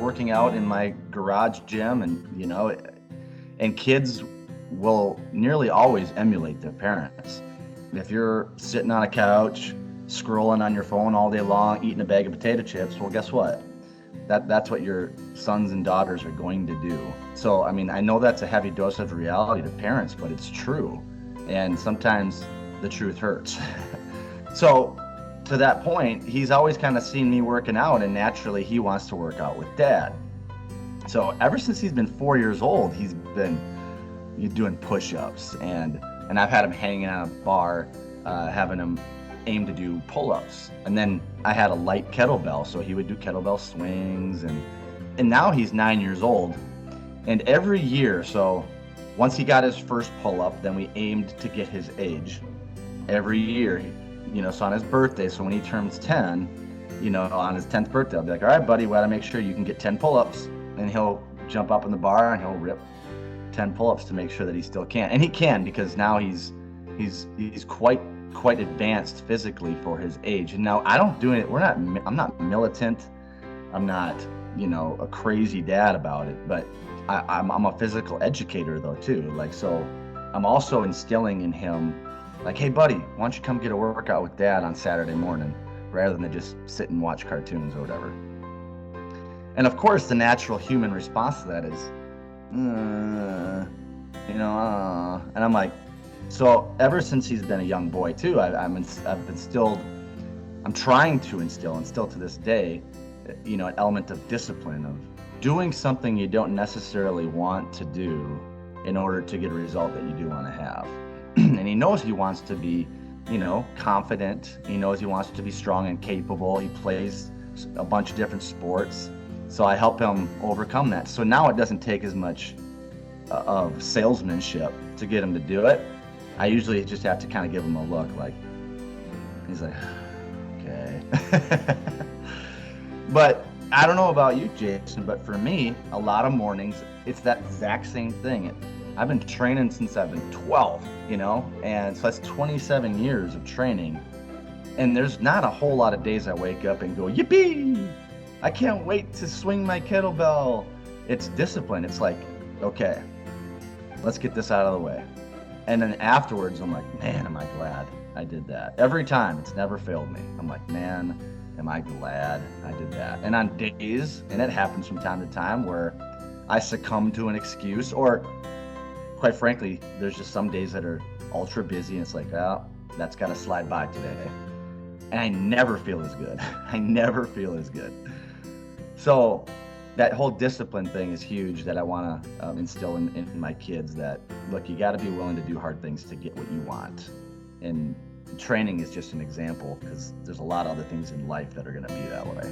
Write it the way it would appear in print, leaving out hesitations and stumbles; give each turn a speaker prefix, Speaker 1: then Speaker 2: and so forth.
Speaker 1: working out in my garage gym, and and kids will nearly always emulate their parents. If you're sitting on a couch, scrolling on your phone all day long, eating a bag of potato chips, well, guess what? That's what your sons and daughters are going to do. So, I mean, I know that's a heavy dose of reality to parents, but it's true. And sometimes the truth hurts. So, to that point, he's always kind of seen me working out, and naturally he wants to work out with dad. So ever since he's been 4 years old, he's been doing push-ups, and I've had him hanging on a bar, having him aim to do pull-ups. And then I had a light kettlebell, so he would do kettlebell swings, and now he's 9 years old. And every year, so once he got his first pull-up, then we aimed to get his age. Every year, so on his birthday, so when he turns 10, on his 10th birthday, I'll be like, all right, buddy, we gotta make sure you can get 10 pull-ups. And he'll jump up in the bar and he'll rip 10 pull-ups to make sure that he still can. And he can, because now he's quite advanced physically for his age. And now I don't do it. I'm not militant. I'm not, a crazy dad about it, but I'm a physical educator though too. Like, so I'm also instilling in him, like, hey buddy, why don't you come get a workout with dad on Saturday morning, rather than to just sit and watch cartoons or whatever. And of course, the natural human response to that is, and I'm like, so ever since he's been a young boy too, I'm trying to instill, and still to this day, an element of discipline, of doing something you don't necessarily want to do in order to get a result that you do want to have. And he knows he wants to be, confident. He knows he wants to be strong and capable. He plays a bunch of different sports. So I help him overcome that. So now it doesn't take as much of salesmanship to get him to do it. I usually just have to kind of give him a look, like, he's like, okay. But I don't know about you, Jason, but for me, a lot of mornings, it's that exact same thing. I've been training since I've been 12, and so that's 27 years of training. And there's not a whole lot of days I wake up and go, yippee! I can't wait to swing my kettlebell. It's discipline. It's like, okay, let's get this out of the way. And then afterwards, I'm like, man, am I glad I did that. Every time, it's never failed me. I'm like, man, am I glad I did that. And on days, and it happens from time to time, where I succumb to an excuse, or quite frankly, there's just some days that are ultra busy, and it's like, well, that's got to slide by today. And I never feel as good. I never feel as good. So that whole discipline thing is huge, that I want to instill in my kids, that, look, you got to be willing to do hard things to get what you want. And training is just an example, because there's a lot of other things in life that are going to be that way.